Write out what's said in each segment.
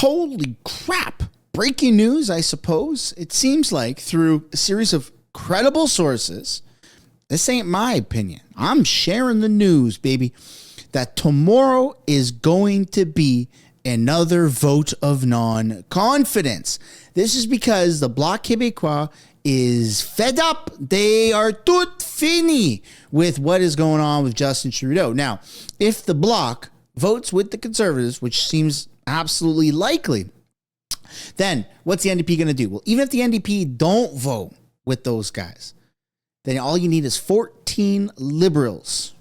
Holy crap. Breaking news, I suppose. It seems like through a series of credible sources, this ain't my opinion, I'm sharing the news, baby, that tomorrow is going to be another vote of non-confidence. This is because the Bloc Québécois is fed up. They are tout fini with what is going on with Justin Trudeau. Now, if the Bloc votes with the Conservatives, which seems absolutely likely, then what's the NDP going to do? Well, even if the NDP don't vote with those guys, then all you need is 14 Liberals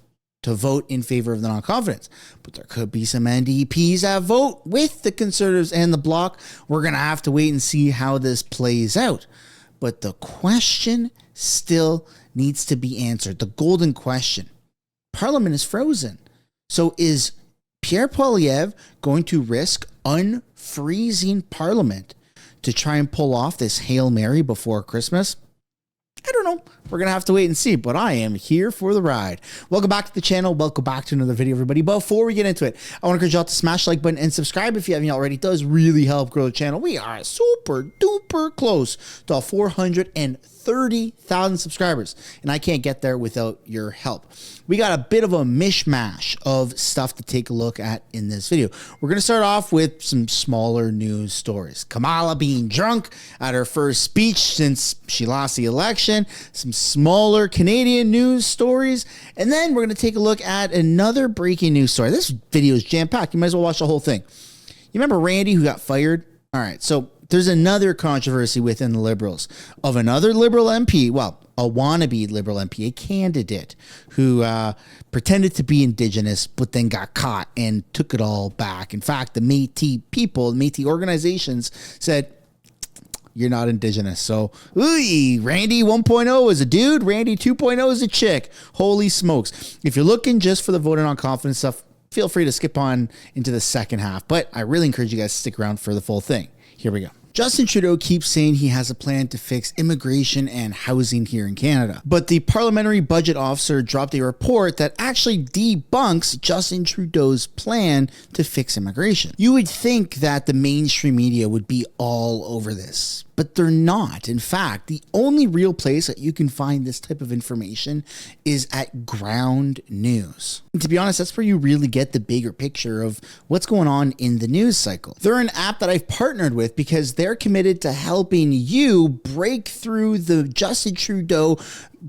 to vote in favor of the non-confidence. But there could be some NDPs that vote with the Conservatives and the Bloc. We're going to have to wait and see how this plays out. But the question still needs to be answered. The golden question. Parliament is frozen. So is Pierre Poilievre going to risk unfreezing Parliament to try and pull off this Hail Mary before Christmas? I don't know. We're going to have to wait and see, but I am here for the ride. Welcome back to the channel. Welcome back to another video, everybody. Before we get into it, I want to encourage you all to smash the like button and subscribe if you haven't already. It does really help grow the channel. We are super duper close to 430,000 subscribers, and I can't get there without your help. We got a bit of a mishmash of stuff to take a look at in this video. We're going to start off with some smaller news stories. Kamala being drunk at her first speech since she lost the election. Some smaller Canadian news stories. And then we're going to take a look at another breaking news story. This video is jam-packed. You might as well watch the whole thing. You remember Randy who got fired? All right, so there's another controversy within the Liberals of another Liberal MP, well, a wannabe Liberal MP, a candidate who pretended to be Indigenous, but then got caught and took it all back. In fact, the Métis people, Métis organizations said, you're not Indigenous. So, ooh, Randy 1.0 is a dude. Randy 2.0 is a chick. Holy smokes. If you're looking just for the voting on confidence stuff, feel free to skip on into the second half. But I really encourage you guys to stick around for the full thing. Here we go. Justin Trudeau keeps saying he has a plan to fix immigration and housing here in Canada. But the parliamentary budget officer dropped a report that actually debunks Justin Trudeau's plan to fix immigration. You would think that the mainstream media would be all over this, but they're not. In fact, the only real place that you can find this type of information is at Ground News. And to be honest, that's where you really get the bigger picture of what's going on in the news cycle. They're an app that I've partnered with because they're committed to helping you break through the Justin Trudeau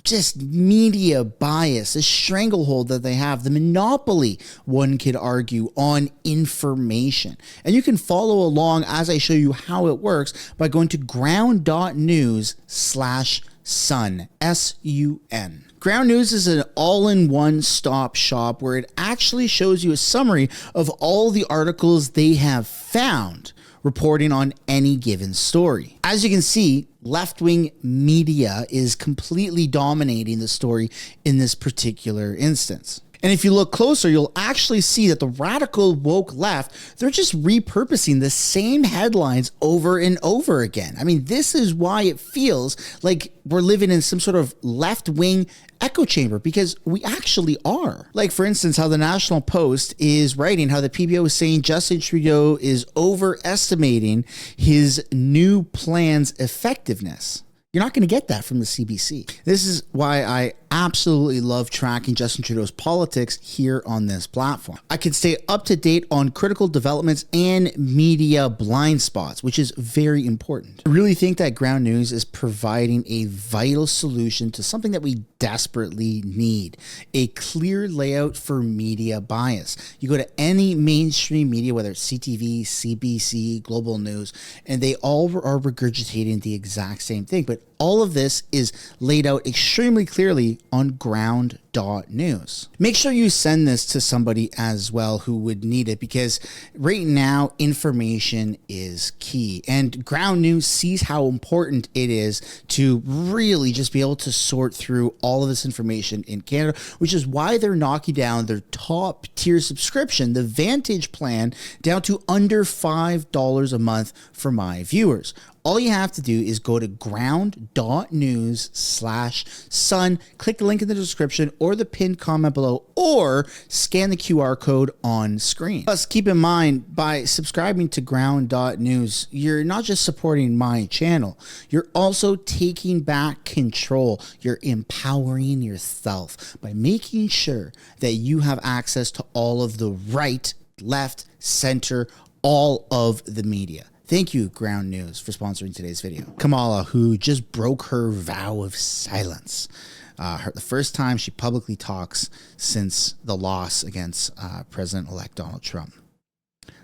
just media bias, the stranglehold that they have, the monopoly, one could argue, on information. And you can follow along as I show you how it works by going to ground.news/sun, S-U-N. Ground News is an all-in-one stop shop where it actually shows you a summary of all the articles they have found reporting on any given story. As you can see, left-wing media is completely dominating the story in this particular instance. And if you look closer, you'll actually see that the radical woke left, they're just repurposing the same headlines over and over again. I mean, this is why it feels like we're living in some sort of left-wing echo chamber, because we actually are. Like, for instance, how the National Post is writing how the PBO is saying Justin Trudeau is overestimating his new plan's effectiveness. You're not going to get that from the CBC. This is why I absolutely love tracking Justin Trudeau's politics here on this platform. I can stay up to date on critical developments and media blind spots, which is very important. I really think that Ground News is providing a vital solution to something that we desperately need: a clear layout for media bias. You go to any mainstream media, whether it's CTV, CBC, Global News, and they all are regurgitating the exact same thing. But all of this is laid out extremely clearly on ground.news. Make sure you send this to somebody as well who would need it, because right now information is key, and Ground News sees how important it is to really just be able to sort through all of this information in Canada, which is why they're knocking down their top tier subscription, the Vantage plan, down to under $5 a month for my viewers. All you have to do is go to ground.news/sun, click the link in the description or the pinned comment below, or scan the QR code on screen. Plus, keep in mind, by subscribing to ground.news, you're not just supporting my channel, you're also taking back control. You're empowering yourself by making sure that you have access to all of the right, left, center, all of the media. Thank you, Ground News, for sponsoring today's video. Kamala, who just broke her vow of silence. The first time she publicly talks since the loss against President-elect Donald Trump.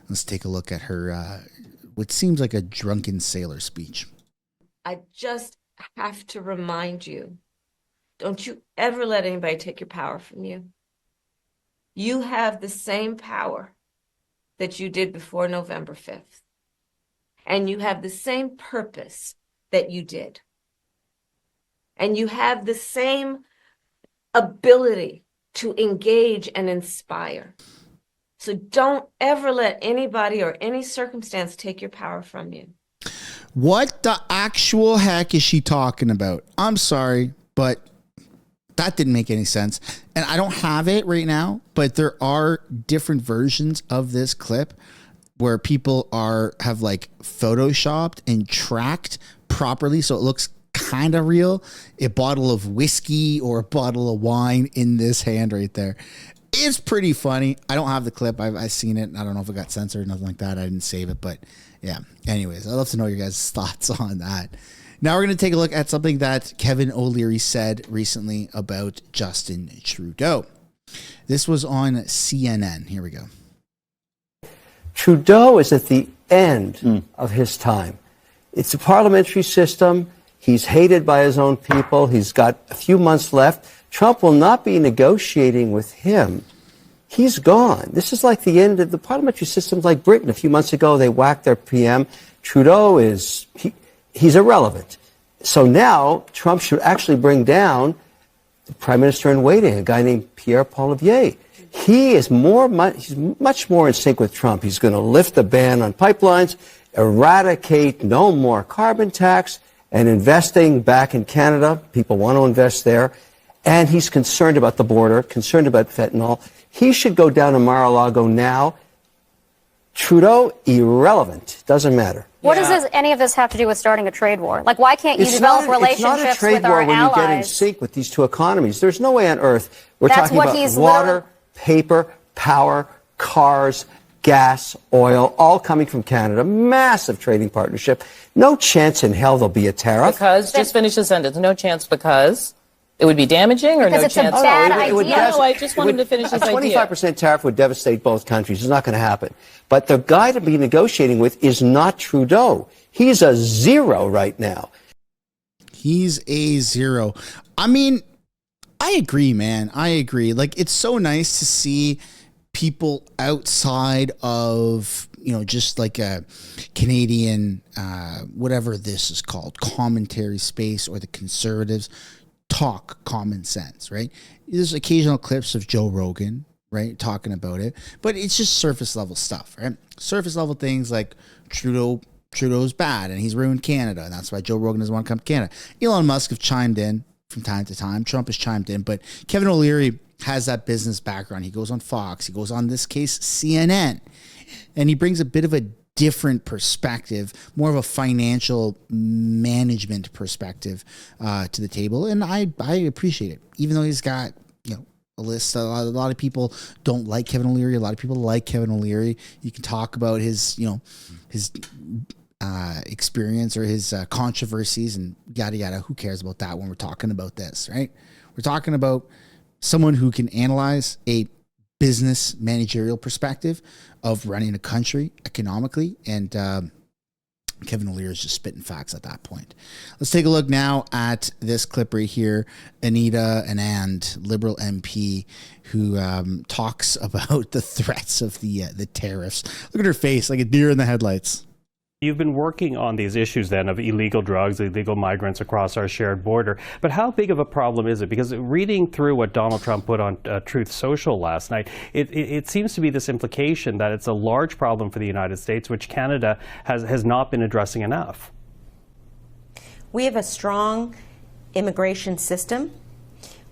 Let's take a look at her, what seems like a drunken sailor speech. I just have to remind you, don't you ever let anybody take your power from you. You have the same power that you did before November 5th. And you have the same purpose that you did. And you have the same ability to engage and inspire. So don't ever let anybody or any circumstance take your power from you. What the actual heck is she talking about? I'm sorry, but that didn't make any sense. And I don't have it right now, but there are different versions of this clip where people have like photoshopped and tracked properly so it looks kind of real. A bottle of whiskey or a bottle of wine in this hand right there. It's pretty funny. I don't have the clip. I've seen it. I don't know if it got censored or nothing like that. I didn't save it, but yeah. Anyways, I'd love to know your guys' thoughts on that. Now we're going to take a look at something that Kevin O'Leary said recently about Justin Trudeau. This was on CNN. Here we go. Trudeau is at the end of his time. It's a parliamentary system. He's hated by his own people. He's got a few months left. Trump will not be negotiating with him. He's gone. This is like the end of the parliamentary system, like Britain. A few months ago, they whacked their PM. Trudeau he's irrelevant. So now Trump should actually bring down the prime minister in waiting, a guy named Pierre poilievre. He's much more in sync with Trump. He's going to lift the ban on pipelines, eradicate no more carbon tax, and investing back in Canada. People want to invest there. And he's concerned about the border, concerned about fentanyl. He should go down to Mar-a-Lago now. Trudeau, irrelevant. Doesn't matter. What does any of this have to do with starting a trade war? Like, why can't you develop relationships with our allies? It's not a trade war when you get in sync with these two economies. There's no way on earth we're talking about water, paper, power, cars, gas, oil, all coming from Canada. Massive trading partnership. No chance in hell there'll be a tariff. Because, just finish the sentence. No chance because it would be damaging, or because no it's chance? A bad idea. No, I just want him to finish his idea. A 25% tariff would devastate both countries. It's not going to happen. But the guy to be negotiating with is not Trudeau. He's a zero right now. He's a zero. I mean, I agree, man. I agree. Like, it's so nice to see people outside of, just like a Canadian, whatever this is called, commentary space, or the conservatives talk common sense, right? There's occasional clips of Joe Rogan, right, talking about it, but it's just surface level stuff, right? Surface level things like Trudeau's bad and he's ruined Canada, and that's why Joe Rogan doesn't want to come to Canada. Elon Musk have chimed in from time to time. Trump has chimed in, but Kevin O'Leary has that business background. He goes on Fox. He goes on, this case, CNN, and he brings a bit of a different perspective, more of a financial management perspective to the table, and I appreciate it. Even though he's got a list, a lot of people don't like Kevin O'Leary. A lot of people like Kevin O'Leary. You can talk about his experience or his controversies and yada yada. Who cares about that when we're talking about this, right? We're talking about someone who can analyze a business managerial perspective of running a country economically, and Kevin O'Leary is just spitting facts at that point. Let's take a look now at this clip right here. Anita Anand, Liberal MP, who talks about the threats of the tariffs. Look at her face, like a deer in the headlights. You've been working on these issues then of illegal drugs, illegal migrants across our shared border. But how big of a problem is it? Because reading through what Donald Trump put on Truth Social last night, it seems to be this implication that it's a large problem for the United States, which Canada has not been addressing enough. We have a strong immigration system.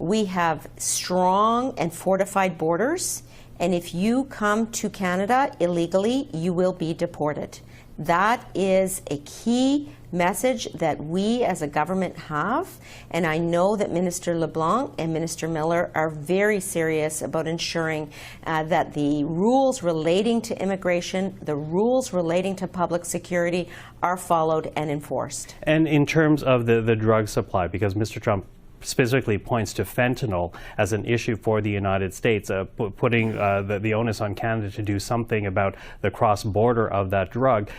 We have strong and fortified borders. And if you come to Canada illegally, you will be deported. That is a key message that we as a government have, and I know that Minister LeBlanc and Minister Miller are very serious about ensuring that the rules relating to immigration, the rules relating to public security are followed and enforced. And in terms of the drug supply, because Mr. Trump specifically points to fentanyl as an issue for the United States, putting the onus on Canada to do something about the cross-border of that drug.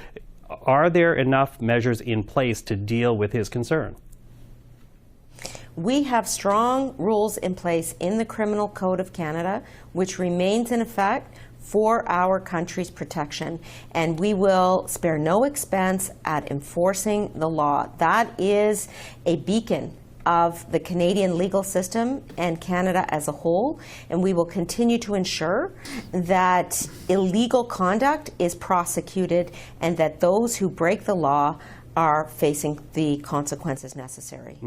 Are there enough measures in place to deal with his concern? We have strong rules in place in the Criminal Code of Canada, which remains in effect for our country's protection, and we will spare no expense at enforcing the law. That is a beacon of the Canadian legal system and Canada as a whole, and we will continue to ensure that illegal conduct is prosecuted and that those who break the law are facing the consequences necessary.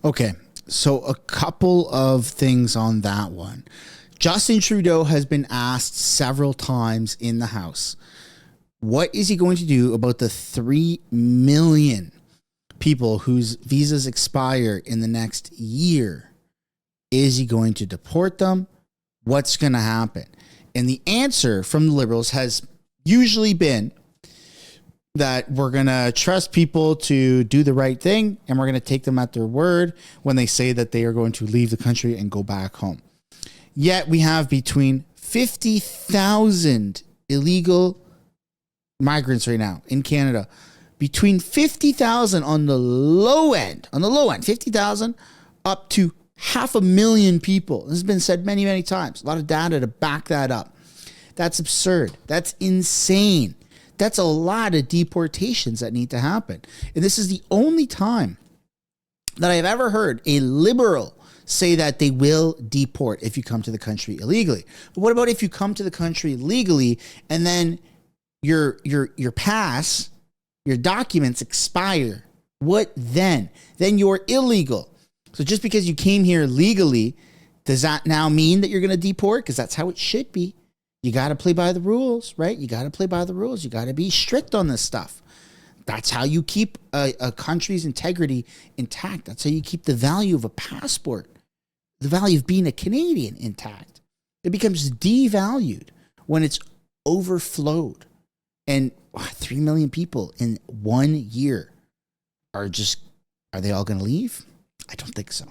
Okay, so a couple of things on that one. Justin Trudeau has been asked several times in the House, what is he going to do about the 3 million people whose visas expire in the next year? Is he going to deport them? What's going to happen? And the answer from the Liberals has usually been that we're going to trust people to do the right thing, and we're going to take them at their word when they say that they are going to leave the country and go back home. Yet we have between 50,000 illegal migrants right now in Canada. Between 50,000 on the low end, 50,000 up to 500,000 people. This has been said many, many times. A lot of data to back that up. That's absurd. That's insane. That's a lot of deportations that need to happen. And this is the only time that I've ever heard a Liberal say that they will deport if you come to the country illegally. But what about if you come to the country legally and then your pass, your documents expire? What then? Then you're illegal. So just because you came here legally, does that now mean that you're going to deport? Because that's how it should be. You got to play by the rules, right? You got to play by the rules. You got to be strict on this stuff. That's how you keep a country's integrity intact. That's how you keep the value of a passport, the value of being a Canadian intact. It becomes devalued when it's overflowed. And 3 million people in 1 year are they all going to leave? I don't think so.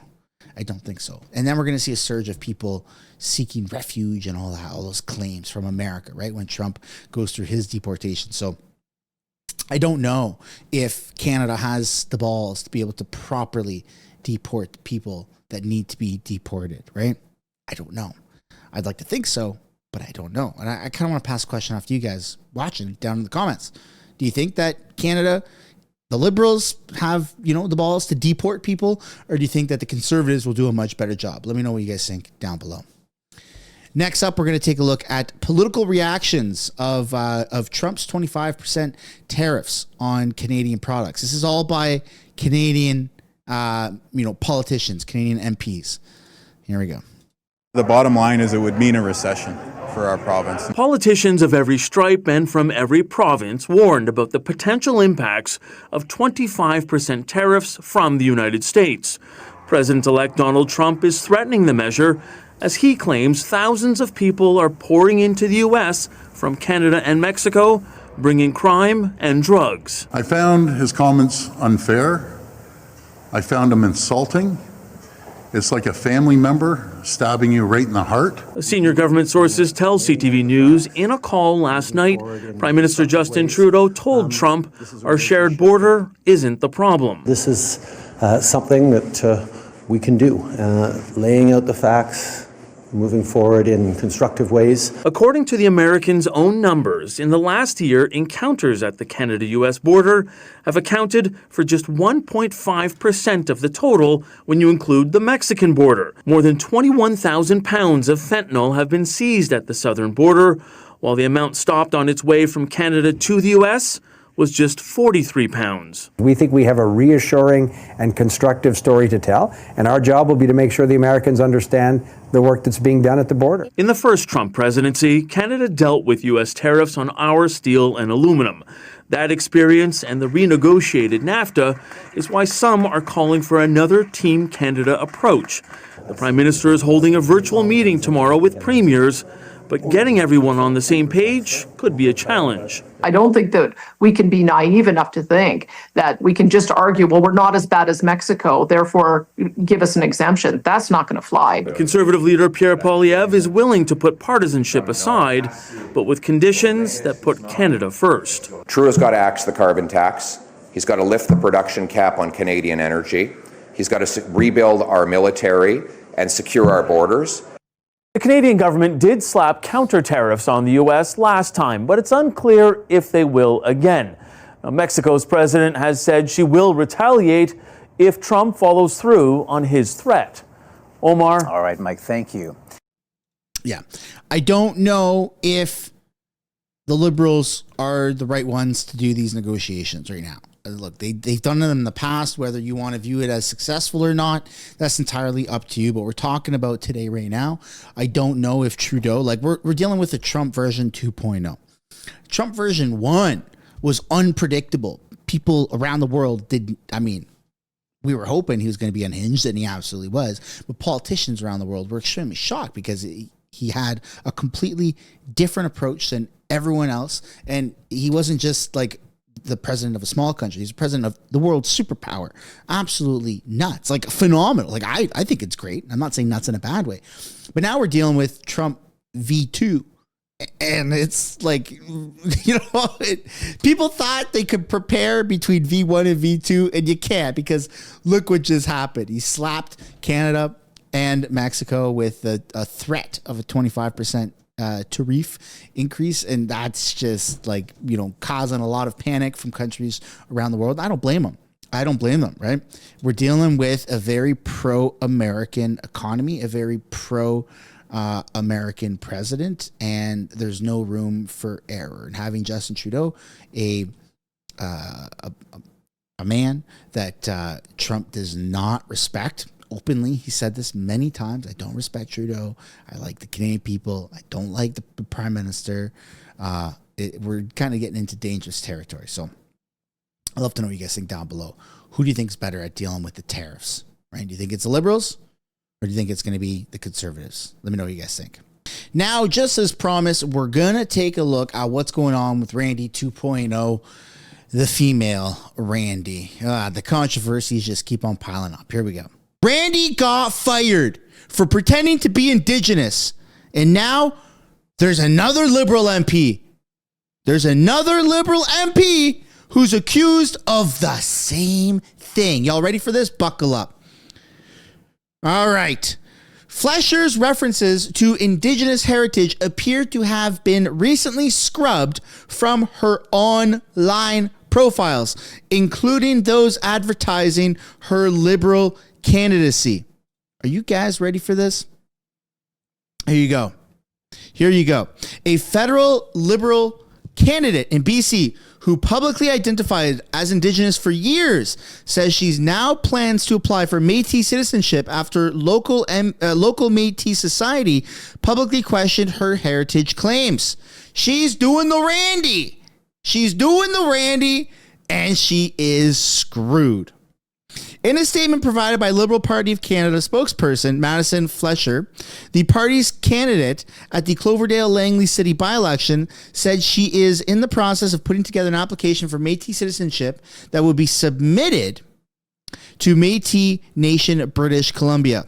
And then we're going to see a surge of people seeking refuge and all those claims from America, right? When Trump goes through his deportation. So I don't know if Canada has the balls to be able to properly deport the people that need to be deported, right? I don't know. I'd like to think so, but I don't know. And I kind of want to pass a question off to you guys watching down in the comments. Do you think that Canada, the Liberals, have, the balls to deport people, or do you think that the Conservatives will do a much better job? Let me know what you guys think down below. Next up, we're going to take a look at political reactions of Trump's 25% tariffs on Canadian products. This is all by Canadian, politicians, Canadian MPs. Here we go. The bottom line is it would mean a recession for our province. Politicians of every stripe and from every province warned about the potential impacts of 25% tariffs from the United States. President-elect Donald Trump is threatening the measure as he claims thousands of people are pouring into the U.S. from Canada and Mexico, bringing crime and drugs. I found his comments unfair. I found them insulting. It's like a family member stabbing you right in the heart. Senior government sources tell CTV News in a call last night, Prime Minister Justin Trudeau told Trump our shared border isn't the problem. This is something that we can do, laying out the facts, moving forward in constructive ways. According to the Americans' own numbers, in the last year, encounters at the Canada-U.S. border have accounted for just 1.5% of the total when you include the Mexican border. More than 21,000 pounds of fentanyl have been seized at the southern border, while the amount stopped on its way from Canada to the U.S. was just 43 pounds. We think we have a reassuring and constructive story to tell, and our job will be to make sure the Americans understand the work that's being done at the border. In the first Trump presidency, Canada dealt with U.S. tariffs on our steel and aluminum. That experience and the renegotiated NAFTA is why some are calling for another Team Canada approach. The Prime Minister is holding a virtual meeting tomorrow with premiers, but getting everyone on the same page could be a challenge. I don't think that we can be naive enough to think that we can just argue, well, we're not as bad as Mexico, therefore give us an exemption. That's not going to fly. Conservative leader Pierre is willing to put partisanship aside, but with conditions that put Canada first. Trudeau's got to axe the carbon tax. He's got to lift the production cap on Canadian energy. He's got to rebuild our military and secure our borders. The Canadian government did slap counter tariffs on the U.S. last time, but it's unclear if they will again. Now, Mexico's president has said she will retaliate if Trump follows through on his threat. Omar? All right, Mike, thank you. Yeah. I don't know if the Liberals are the right ones to do these negotiations right now. Look, they've done them in the past. Whether you want to view it as successful or not, that's entirely up to you. But we're talking about today right now. I don't know if Trudeau, like we're dealing with the Trump version 2.0. Trump version 1 was unpredictable. People around the world we were hoping he was going to be unhinged, and he absolutely was. But politicians around the world were extremely shocked because he had a completely different approach than everyone else. And he wasn't just like the president of a small country. He's the president of the world's superpower. Absolutely nuts. Like phenomenal. Like I think it's great. I'm not saying nuts in a bad way. But now we're dealing with Trump V2. And it's like, people thought they could prepare between V1 and V2, and you can't, because look what just happened. He slapped Canada and Mexico with a threat of a 25% tariff increase, and that's just like causing a lot of panic from countries around the world. I don't blame them. Right? We're dealing with a very pro-American economy, a very pro-American president, and there's no room for error. And having Justin Trudeau, a man that Trump does not respect. Openly, he said this many times. I don't respect Trudeau. I like the Canadian people. I don't like the Prime Minister. We're kind of getting into dangerous territory. So I'd love to know what you guys think down below. Who do you think is better at dealing with the tariffs? Right? Do you think it's the Liberals, or do you think it's going to be the Conservatives? Let me know what you guys think. Now, just as promised, we're going to take a look at what's going on with Randy 2.0. The female Randy. The controversies just keep on piling up. Here we go. Randy got fired for pretending to be Indigenous. And now there's another Liberal MP. There's another Liberal MP who's accused of the same thing. Y'all ready for this? Buckle up. All right. Fleischer's references to Indigenous heritage appear to have been recently scrubbed from her online profiles, including those advertising her Liberal candidacy. Are you guys ready for this? Here you go. A federal Liberal candidate in BC who publicly identified as Indigenous for years says she's now plans to apply for Métis citizenship after local Métis society publicly questioned her heritage claims. She's doing the Randy. And she is screwed. In a statement provided by Liberal Party of Canada spokesperson Madison Fleischer, the party's candidate at the Cloverdale-Langley City by-election said she is in the process of putting together an application for Métis citizenship that would be submitted to Métis Nation, British Columbia.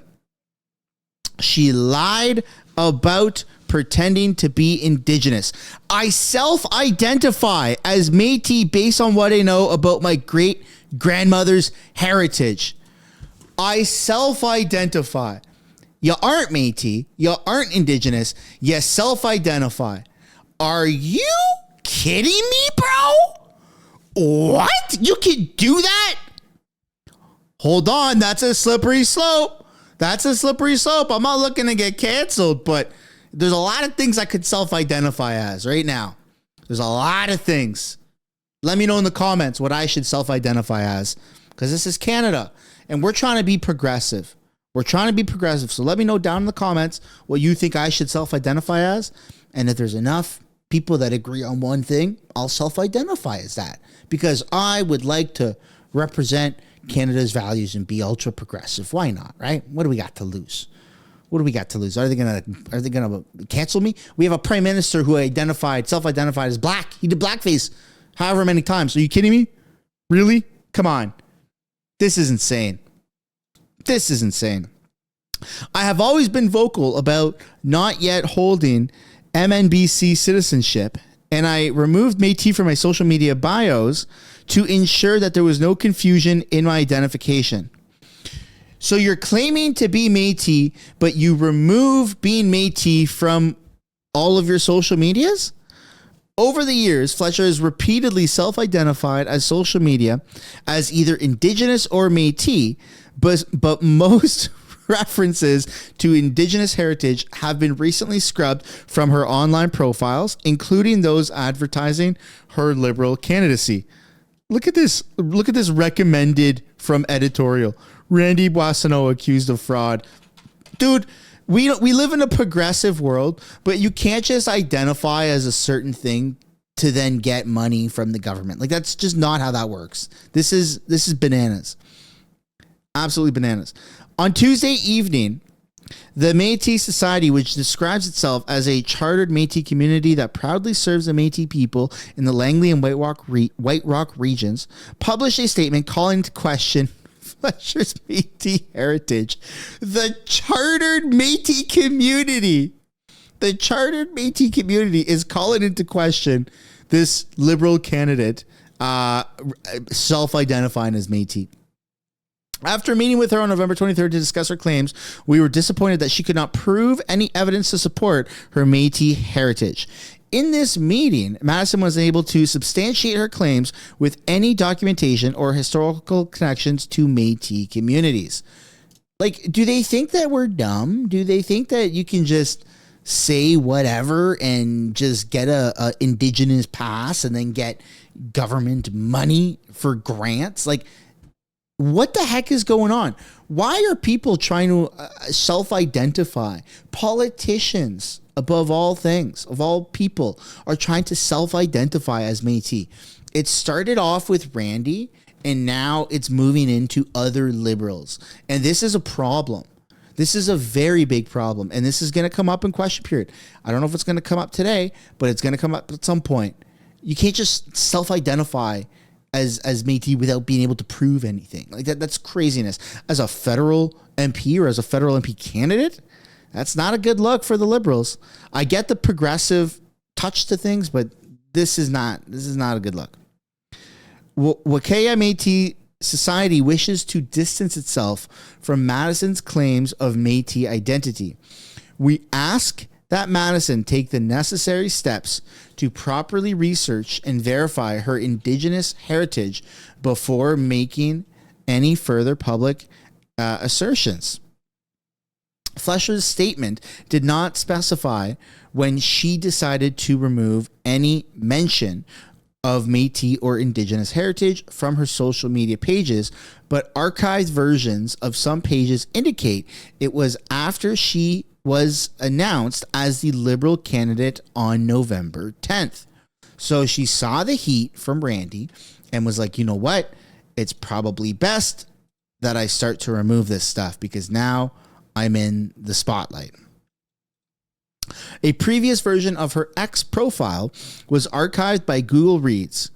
She lied about pretending to be Indigenous. I self-identify as Métis based on what I know about my great-grandmother's heritage. I self-identify. You aren't Métis. You aren't Indigenous. You self-identify. Are you kidding me, bro? What? You can do that? Hold on. That's a slippery slope. I'm not looking to get canceled, but there's a lot of things I could self-identify as right now. There's a lot of things. Let me know in the comments what I should self-identify as, because this is Canada and we're trying to be progressive. We're trying to be progressive. So let me know down in the comments what you think I should self-identify as. And if there's enough people that agree on one thing, I'll self-identify as that, because I would like to represent Canada's values and be ultra progressive. Why not, right? What do we got to lose? What do we got to lose? Are they gonna cancel me? We have a prime minister who self-identified as black. He did blackface however many times. Are you kidding me? Really? Come on. This is insane. This is insane. I have always been vocal about not yet holding MNBC citizenship, and I removed Métis from my social media bios to ensure that there was no confusion in my identification. So you're claiming to be Métis, but you remove being Métis from all of your social medias? Over the years, Fletcher has repeatedly self-identified as social media as either Indigenous or Métis, but most references to Indigenous heritage have been recently scrubbed from her online profiles, including those advertising her Liberal candidacy. Look at this. Look at this recommended from editorial. Randy Boissonneau accused of fraud. Dude, we live in a progressive world, but you can't just identify as a certain thing to then get money from the government. Like, that's just not how that works. This is bananas. Absolutely bananas. On Tuesday evening, the Métis Society, which describes itself as a chartered Métis community that proudly serves the Métis people in the Langley and White Rock regions, published a statement calling into question Fletcher's Métis heritage. The chartered Métis community is calling into question this Liberal candidate self-identifying as Métis. After meeting with her on November 23rd to discuss her claims, we were disappointed that she could not prove any evidence to support her Métis heritage. In this meeting, Madison was able to substantiate her claims with any documentation or historical connections to Métis communities. Like, do they think that we're dumb? Do they think that you can just say whatever and just get a Indigenous pass and then get government money for grants? Like, what the heck is going on? Why are people trying to self-identify? Politicians, above all things, of all people, are trying to self-identify as Métis. It started off with Randy, and now it's moving into other Liberals. And this is a problem. This is a very big problem. And this is going to come up in question period. I don't know if it's going to come up today, but it's going to come up at some point. You can't just self-identify as Métis without being able to prove anything. Like that's craziness. As a federal MP or as a federal MP candidate, that's not a good look for the Liberals. I get the progressive touch to things, but this is not a good look. Wakaya Métis Society wishes to distance itself from Madison's claims of Métis identity. We ask that Madison take the necessary steps to properly research and verify her Indigenous heritage before making any further public assertions. Fletcher's statement did not specify when she decided to remove any mention of Métis or Indigenous heritage from her social media pages, but archived versions of some pages indicate it was after she was announced as the Liberal candidate on November 10th. So she saw the heat from Randy and was like, you know what? It's probably best that I start to remove this stuff because now I'm in the spotlight. A previous version of her X profile was archived by Google Reads.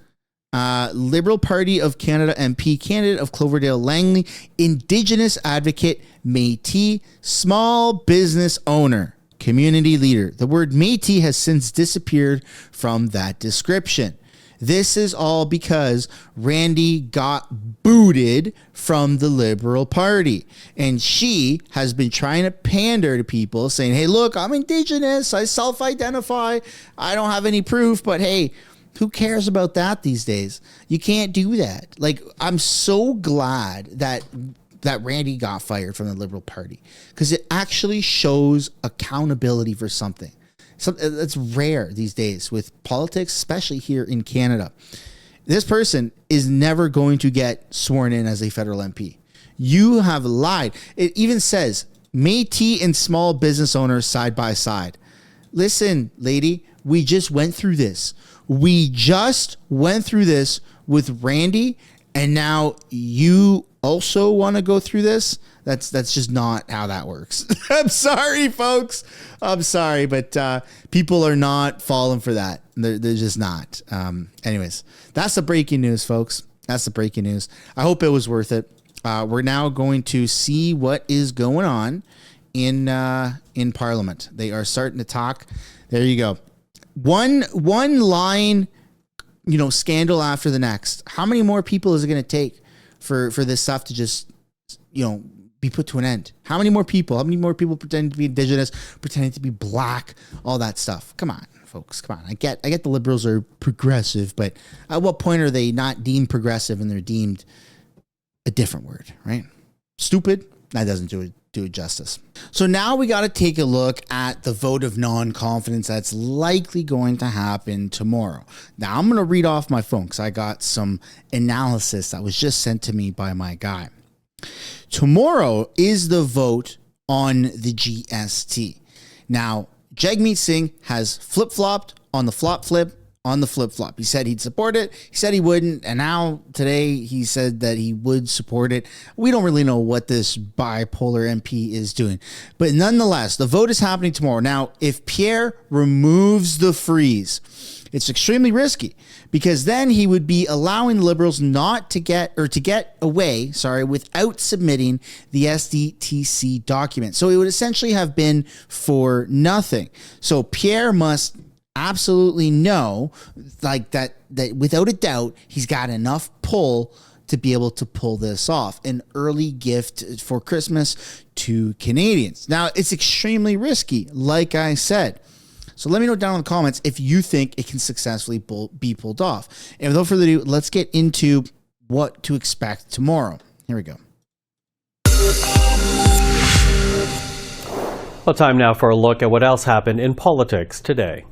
Liberal Party of Canada MP candidate of Cloverdale Langley, Indigenous advocate, Métis, small business owner, community leader. The word Métis has since disappeared from that description. This is all because Randy got booted from the Liberal Party. And she has been trying to pander to people saying, hey, look, I'm Indigenous. I self-identify. I don't have any proof, but hey, who cares about that these days? You can't do that. Like, I'm so glad that Randy got fired from the Liberal Party because it actually shows accountability for something. That's rare these days with politics, especially here in Canada. this person is never going to get sworn in as a federal MP. You have lied. It even says Métis and small business owners side by side. Listen, lady, we just went through this. We just went through this with Randy, and now you also want to go through this? That's just not how that works. I'm sorry, folks. I'm sorry, but people are not falling for that. They're just not. Anyways, that's the breaking news, folks. That's the breaking news. I hope it was worth it. We're now going to see what is going on in Parliament. They are starting to talk. There you go. One line, scandal after the next. How many more people is it going to take for this stuff to just, be put to an end? How many more people? How many more people pretending to be Indigenous, pretending to be black, all that stuff? Come on, folks. Come on. I get the Liberals are progressive, but at what point are they not deemed progressive and they're deemed a different word, right? Stupid? That doesn't do it justice. So now we got to take a look at the vote of non-confidence that's likely going to happen tomorrow. Now I'm going to read off my phone because I got some analysis that was just sent to me by my guy. Tomorrow is the vote on the GST. Now, Jagmeet Singh has flip-flopped on the flop-flip on the flip-flop. He said he'd support it. He said he wouldn't. And now today he said that he would support it. We don't really know what this bipolar MP is doing. But nonetheless, the vote is happening tomorrow. Now, if Pierre removes the freeze, it's extremely risky because then he would be allowing the Liberals to get away without submitting the SDTC document. So it would essentially have been for nothing. So Pierre must absolutely know that without a doubt, he's got enough pull to be able to pull this off. An early gift for Christmas to Canadians. Now, it's extremely risky, like I said. So let me know down in the comments if you think it can successfully be pulled off. And without further ado, let's get into what to expect tomorrow. Here we go. Well, time now for a look at what else happened in politics today.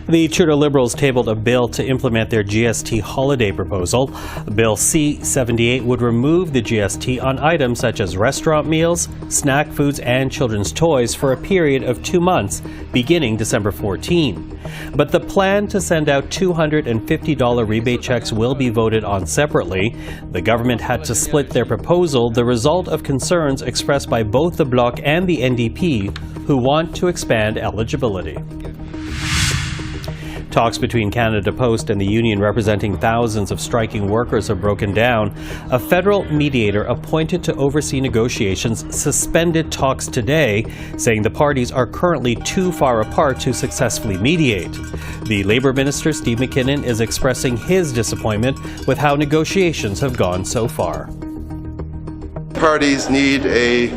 The Trudeau Liberals tabled a bill to implement their GST holiday proposal. Bill C-78 would remove the GST on items such as restaurant meals, snack foods, and children's toys for a period of 2 months, beginning December 14. But the plan to send out $250 rebate checks will be voted on separately. The government had to split their proposal, the result of concerns expressed by both the Bloc and the NDP, who want to expand eligibility. Talks between Canada Post and the union representing thousands of striking workers have broken down. A federal mediator appointed to oversee negotiations suspended talks today, saying the parties are currently too far apart to successfully mediate. The Labour Minister, Steve McKinnon, is expressing his disappointment with how negotiations have gone so far. Parties need a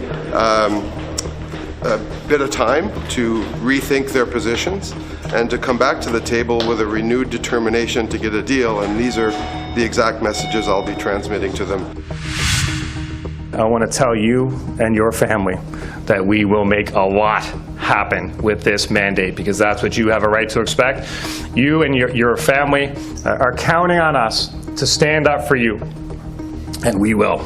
bit of time to rethink their positions and to come back to the table with a renewed determination to get a deal, and these are the exact messages I'll be transmitting to them. I want to tell you and your family that we will make a lot happen with this mandate, because that's what you have a right to expect. You and your family are counting on us to stand up for you, and we will.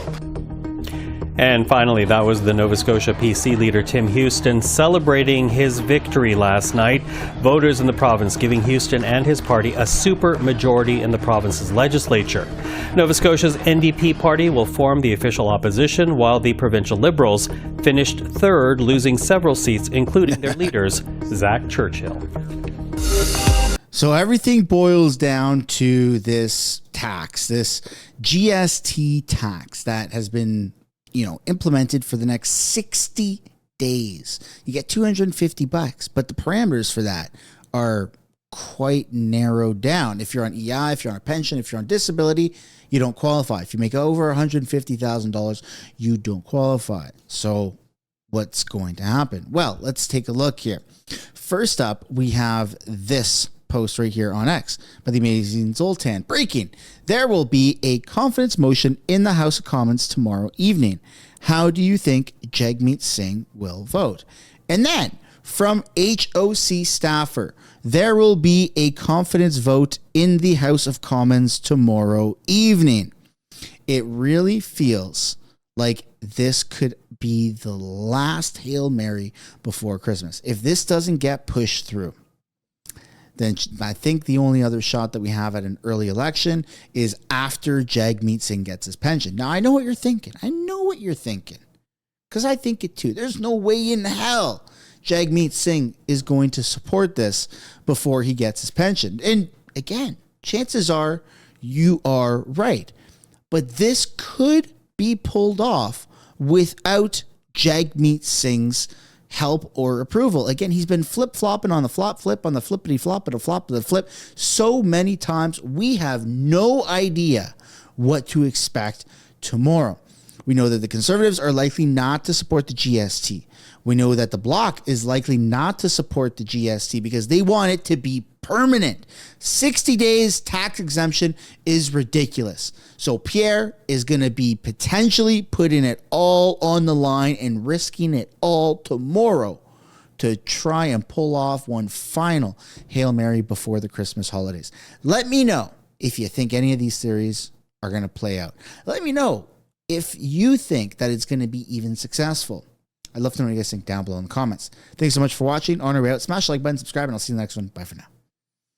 And finally, that was the Nova Scotia PC leader Tim Houston celebrating his victory last night. Voters in the province giving Houston and his party a super majority in the province's legislature. Nova Scotia's NDP party will form the official opposition, while the provincial Liberals finished third, losing several seats, including their leaders, Zach Churchill. So everything boils down to this tax, this GST tax that has been implemented for the next 60 days. You get $250, but the parameters for that are quite narrowed down. If you're on EI, if you're on a pension, if you're on disability, you don't qualify. If you make over $150,000, you don't qualify. So what's going to happen? Well, let's take a look here. First up, we have this post right here on X by the amazing Zoltan. Breaking. There will be a confidence motion in the House of Commons tomorrow evening. How do you think Jagmeet Singh will vote? And then from HOC staffer. There will be a confidence vote in the House of Commons tomorrow evening. It really feels like this could be the last Hail Mary before Christmas. If this doesn't get pushed through, then I think the only other shot that we have at an early election is after Jagmeet Singh gets his pension. Now, I know what you're thinking. Because I think it too. There's no way in hell Jagmeet Singh is going to support this before he gets his pension. And again, chances are you are right. But this could be pulled off without Jagmeet Singh's help or approval. Again, he's been flip-flopping on the flop-flip, on the flippity-flop, and a flop to the flip so many times. We have no idea what to expect tomorrow. We know that the Conservatives are likely not to support the GST. We know that the Bloc is likely not to support the GST because they want it to be permanent. 60 days tax exemption is ridiculous. So Pierre is going to be potentially putting it all on the line and risking it all tomorrow to try and pull off one final Hail Mary before the Christmas holidays. Let me know if you think any of these theories are going to play out. Let me know if you think that it's going to be even successful. I'd love to know what you guys think down below in the comments. Thanks so much for watching. On our way out, smash the like button, subscribe, and I'll see you in the next one. Bye for now.